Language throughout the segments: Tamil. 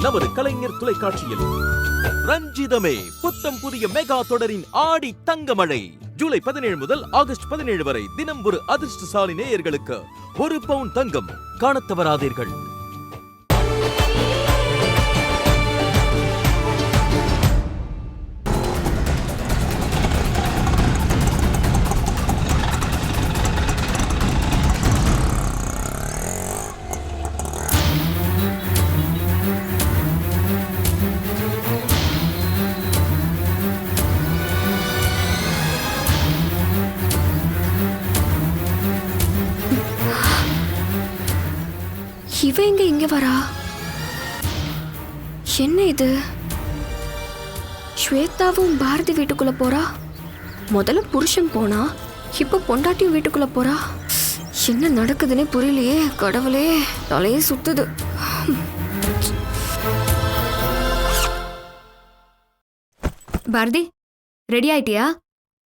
நமது கலைஞர் தொலைக்காட்சியில். ரஞ்சிதமே புத்தம் புதிய மெகா தொடரின் ஆடி தங்கமழை ஜூலை 17 முதல் ஆகஸ்ட் 17 வரை தினம் ஒரு அதிர்ஷ்டசாலி நேயர்களுக்கு 1 பவுன் தங்கம். காணத் தவறாதீர்கள். இவ எங்க இங்க வரா? என்ன இது? ஸ்வேதாவும் பாரதி வீட்டுக்குள்ள போறா. முதல்ல புருஷன் போனா, இப்ப பொண்டாட்டியும் வீட்டுக்குள்ள போறா. என்ன நடக்குதுன்னே புரியலையே. கடவுளே, தலையே சுத்துது. பாரதி, ரெடி ஆயிட்டியா?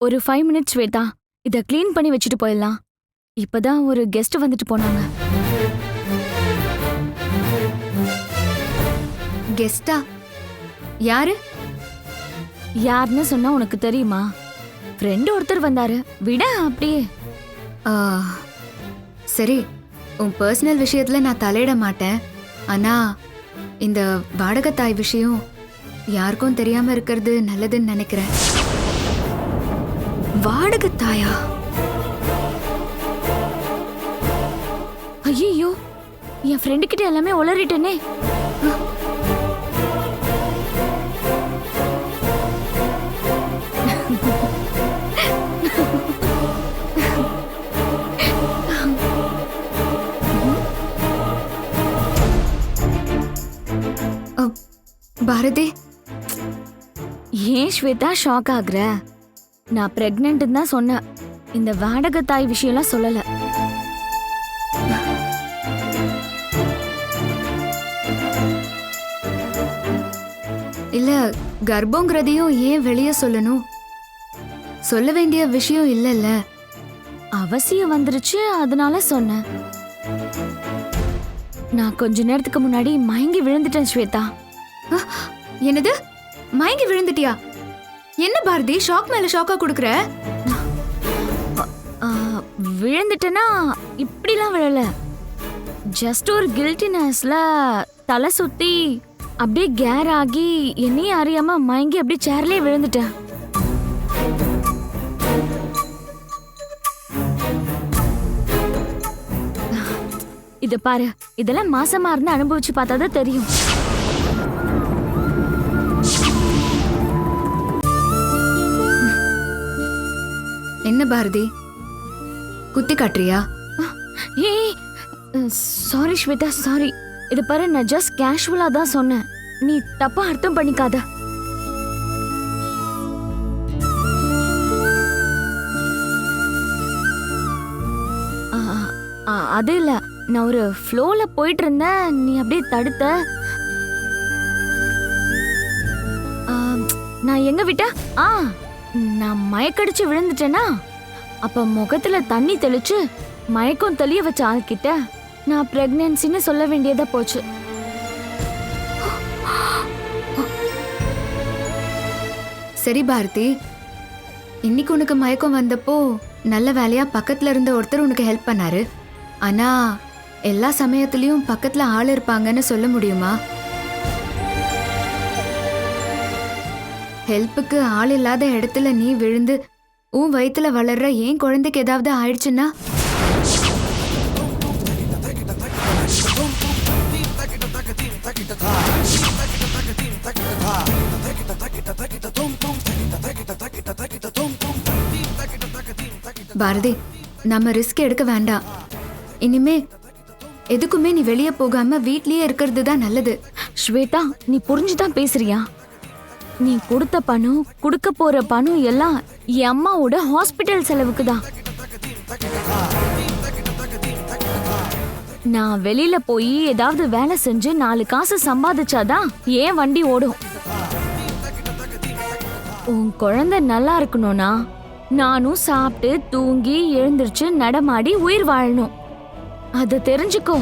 ஒரு 5 மினிட்ஸ் ஸ்வேதா, இத க்ளீன் பண்ணி வச்சுட்டு போயிடலாம். இப்பதான் ஒரு கெஸ்ட் வந்துட்டு போனாங்க. கெஸ்டா? யாரு? யாருன்னு சொன்னா உனக்கு தெரியுமா? ஃப்ரெண்ட் ஒருத்தர் வந்தாரு. விட அப்படியே. சரி, உன் பர்சனல் விஷயத்துல நான் தலையிட மாட்டேன். ஆனா இந்த வாடகை தாய் விஷயம் யாருக்கும் தெரியாம இருக்கிறது நல்லதுன்னு நினைக்கிறேன். வாடகை தாயா? ஐயோ, என் ஃப்ரெண்டு கிட்ட எல்லாமே உளறிட்டேனே. பாரதி, ஏன் ஸ்வேதா ஷாக் ஆகுற? நான் பிரெக்னன்ட் தான் சொன்னேன். இந்த வாடகை தாய் விஷயம்லாம் சொல்லல. இல்ல, கர்ப்பங்கிறதையும் ஏன் வெளியே சொல்லணும்? சொல்ல வேண்டிய விஷயம் இல்லைல்ல. அவசியம் வந்துருச்சு, அதனால சொன்னேன். நான் கொஞ்ச நேரத்துக்கு முன்னாடி மயங்கி விழுந்துட்டேன் ஸ்வேதா. என்னது? மயங்கி விழுந்துட்டியா? என்ன பாரதி, ஷாக் மேல ஷாக்கா கொடுக்குற? விழுந்துட்டேன்னா இப்படிலாம் விழல. ஜஸ்ட் ஒரு கில்ட்டினஸ்ல தலை சுத்தி அப்படியே கேர் ஆகி என்னையும் அறியாம மயங்கி அப்படியே சேர்லயே விழுந்துட்டேன். இத பாரு, இதெல்லாம் மாசமா இருந்து அனுபவிச்சு பார்த்தாதான் தெரியும். என்ன பாரதி, குத்தி காட்டுறியா? ஏய், சாரி ஸ்வேதா, சாரி. இது பாரு, நான் ஜஸ்ட் கேஷுவலா தான் சொன்னேன். நீ தப்பா அர்த்தம் பண்ணிக்காத. அது இல்ல, நான் ஒரு ஃப்ளோல போயிட்டு இருந்தேன். நீ அப்படியே தடுத்த. நான் எங்க விட்ட? நான் மயக்கடிச்சு விழுந்துட்டேனா? அப்ப முகத்துல தண்ணி தெளிச்சு மயக்கம் தெளிய வச்ச ஆள்கிட்ட நான் பிரெக்னன்சின்னு சொல்ல வேண்டியதா போச்சு. சரி பாரதி, இன்னைக்கு உனக்கு மயக்கம் வந்தப்போ நல்ல வேலையா பக்கத்துல இருந்த ஒருத்தர் உனக்கு ஹெல்ப் பண்ணாரு. ஆனா எல்லா சமயத்திலயும் பக்கத்துல ஆள் இருப்பாங்கன்னு சொல்ல முடியுமா? ஹெல்ப்புக்கு ஆள் இல்லாத இடத்துல நீ விழுந்து உன் வயித்துல வளர்ற ஏன் குழந்தைக்கு ஏதாவது ஆயிடுச்சுன்னா? பாரதி, நம்ம ரிஸ்க் எடுக்க வேண்டாம். இனிமே எதுக்குமே நீ வெளியே போகாம வீட்லயே இருக்கிறது தான் நல்லது. ஸ்வேதா, நீ புரிஞ்சுதான் பேசுறியா? நீ கொடுத்த பணம், கொடுக்க போற பணம் எல்லாம் என் அம்மாவோட ஹாஸ்பிட்டல் செலவுக்கு தான். நான் வெளியில போய் ஏதாவது வேலை செஞ்சு 4 காசு சம்பாதிச்சாதான் ஏன் வண்டி ஓடும். உன் குழந்தை நல்லா இருக்கணும்னா நானும் சாப்பிட்டு தூங்கி எழுந்திருச்சு நடமாடி உயிர் வாழணும். அத தெரிஞ்சுக்கோ.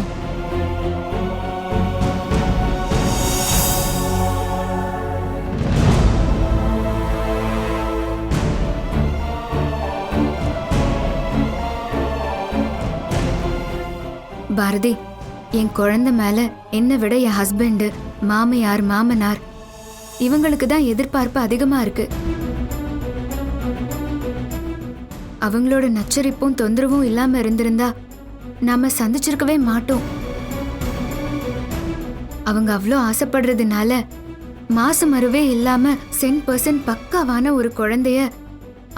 பாரதி, என் குழந்தை மேல என்னை விட என் ஹஸ்பண்டு, மாமியார், மாமனார் இவங்களுக்கு தான் எதிர்பார்ப்பு அதிகமா இருக்கு. அவங்களோட நச்சரிப்பும் தொந்தரவும் இல்லாம இருந்திருந்தா நாம சந்திச்சிருக்கவே மாட்டோம். அவங்க அவ்வளோ ஆசைப்படுறதுனால மாசம் மருவே இல்லாம 100% பக்காவான ஒரு குழந்தைய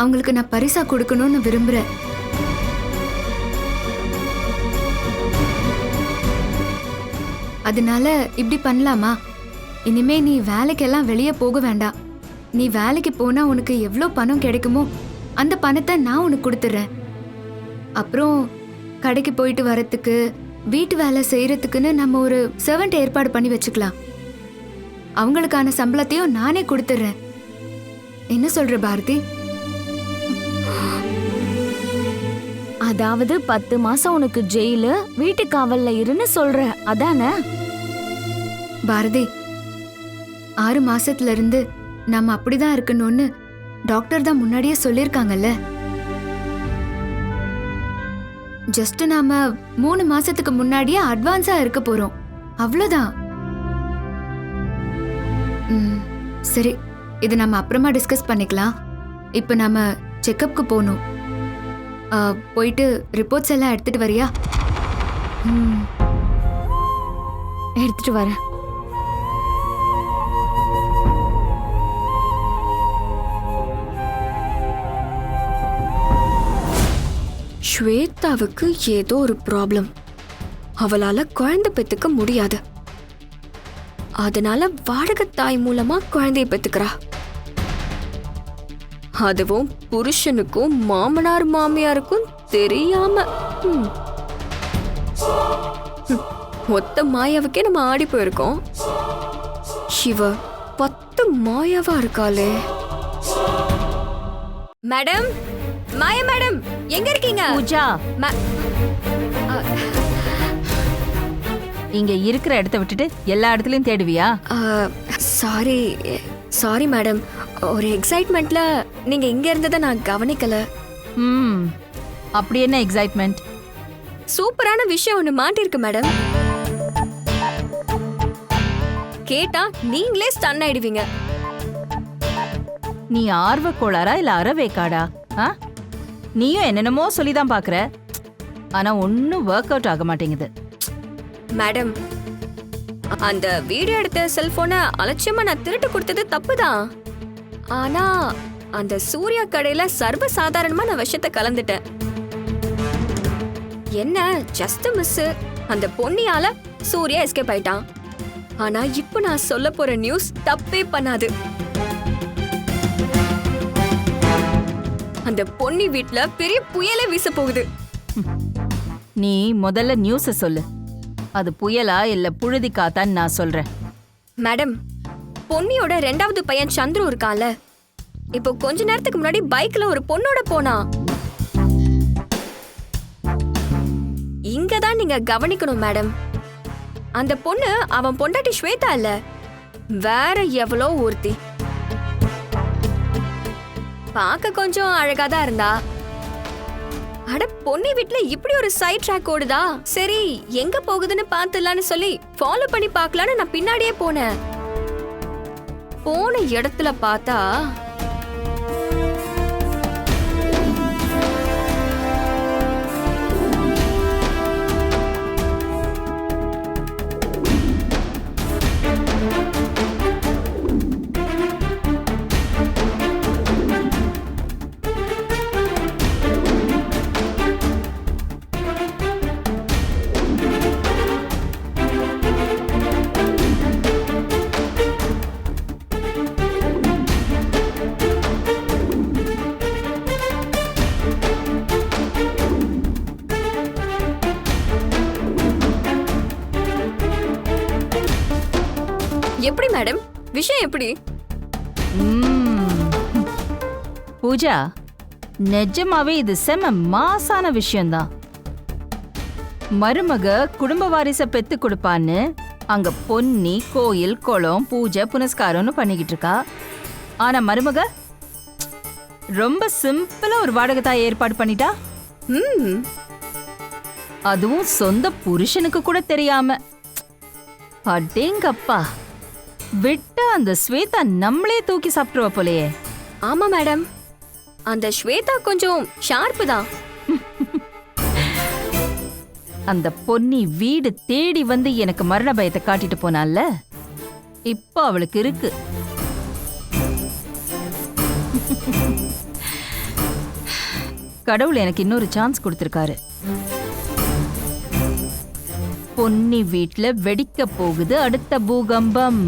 அவங்களுக்கு நான் பரிசா கொடுக்கணும்னு விரும்புறேன். அதனால இப்படி பண்ணலாமா? இனிமே நீ வேலைக்கெல்லாம் வெளியே போக வேண்டாம். நீ வேலைக்கு போனா உனக்கு எவ்வளோ பணம் கிடைக்குமோ அந்த பணத்தை நான் உனக்கு கொடுத்துட்றேன். அப்புறம் கடைக்கு போயிட்டு வரத்துக்கு, வீட்டு வேலை செய்யறதுக்குன்னு நம்ம ஒரு சர்வெண்ட் ஏற்பாடு பண்ணி வச்சுக்கலாம். அவங்களுக்கான சம்பளத்தையும் நானே கொடுத்துட்றேன். என்ன சொல்ற பாரதி? அதாவது 10 மாசம் உனக்கு ஜெயிலு, வீட்டு காவல்ல இருன்னு சொல்ற, அதானே? பாரதி, 6 மாசத்துல இருந்து நம்ம அப்படிதான் இருக்கணும்னு டாக்டர் தான் முன்னாடியே சொல்லியிருக்காங்கல்ல. ஜஸ்ட் நாம 3 மாசத்துக்கு முன்னாடியே அட்வான்ஸா இருக்க போறோம், அவ்வளவுதான். சரி, இது நம்ம அப்புறமா டிஸ்கஸ் பண்ணிக்கலாம். இப்போ நம்ம செக்கப்க்கு போகணும். போயிட்டு ரிப்போர்ட்ஸ் எல்லாம் எடுத்துட்டு வரியா? எடுத்துட்டு வரேன். ஸ்வேதாவுக்கு ஏதோ ஒரு ப்ராப்ளம். அவளால குழந்தை பெத்துக்க முடியாது. அதனால வாடகை தாய் மூலமா குழந்தைய பெத்துக்கிறா. அதுவும் புருஷனுக்கும் மாமனார் மாமியாருக்கும் தெரியாம. மொத்த மாயாவுக்கே நம்ம ஆடி போயிருக்கோம். இவ 10 மாயாவா இருக்காளே. மேடம், மாயா மேடம், எங்க இருக்கீங்க? பூஜா, இங்க இருக்கிற இடத்த விட்டுட்டு எல்லா இடத்துலயும் தேடுவியா? சாரி சாரி மேடம், ஒரு எக்ஸைட்மெண்ட்ல நீங்க இங்க இருந்ததை நான் கவனிக்கல. அப்படி என்ன எக்ஸைட்மெண்ட்? சூப்பரான விஷயம் ஒண்ணு மாட்டிருக்கு மேடம். கேட்டா நீங்களே ஸ்டன் ஆயிடுவீங்க. நீ ஆர்வ கோளாரா இல்ல அறவேக்காடா? நீயும் என்னென்னமோ சொல்லிதான் பாக்குற, ஆனா ஒன்னும் ஒர்க் அவுட் ஆக மாட்டேங்குது. மேடம், அந்த வீடியோ எடுத்த செல்போனை அலட்சியமா நான் திருட்டு கொடுத்தது தப்புதான். ஆனா அந்த சூர்யா கடையில சர்வ சாதாரணமா நான் விஷத்தை கலந்துட்டேன். என்ன ஜஸ்ட் மிஸ். அந்த பொன்னியால சூர்யா எஸ்கேப் ஆயிட்டான். ஆனா இப்போ நான் சொல்ல போற நியூஸ் தப்பே பண்ணாது. அந்த பொன்னி வீட்ல பெரிய புயலே வீச போகுது. நீ முதல்ல நியூஸ சொல்லு. அது புயலா இல்ல புழுதி காத்தான்னு நான் சொல்றேன். மேடம், பொன்னியோட 2வது பையன் சந்துரு இருக்கான்ல, இப்போ கொஞ்ச நேரத்துக்கு முன்னாடி பைக்ல ஒரு பொண்ணோட போனா. இங்கதான் நீங்க கவனிக்கணும் மேடம். அந்த பொண்ணு அவன் பொண்டாட்டி ஸ்வேதா இல்ல, வேற எவ்வளோ ஒருத்தி. பார்க்க கொஞ்சம் அழகாதான் இருந்தா. அட, பொன்னி வீட்ல இப்படி ஒரு சைட் ட்ராக் ஓடுதா? சரி, எங்க போகுதுன்னு பாத்துலான்னு சொல்லி ஃபாலோ பண்ணி பார்க்கலான்னு நான் பின்னாடியே போனேன். போன இடத்துல பார்த்தா எப்படி மேடம், விஷயம் எப்படி? பூஜா, நிஜமாவே இது செம மாசான விஷயம்தான். மருமக குடும்ப வாரிச பெத்து கொடுப்பான்னு அங்க பொன்னி கோயில் குளம் பூஜை புனஸ்காரம்னு பண்ணிக்கிட்டு இருக்கா. ஆனா மருமக ரொம்ப சிம்பிளா ஒரு வாடகை தாய் ஏற்பாடு பண்ணிட்டா. அதுவும் சொந்த புருஷனுக்கு கூட தெரியாம. அடேங்கப்பா, விட்டா அந்த ஸ்வேதா நம்மளே தூக்கி சாப்பிட்டுருவ போலயே. ஆமா மேடம், அந்த ஸ்வேதா கொஞ்சம் ஷார்ப்பு தான். அந்த பொன்னி வீடு தேடி வந்து எனக்கு மரண பயத்தை காட்டிட்டு போனால, இப்ப அவளுக்கு இருக்கு. கடவுள் எனக்கு இன்னொரு சான்ஸ் கொடுத்திருக்காரு. பொன்னி வீட்ல வெடிக்க போகுது அடுத்த பூகம்பம்.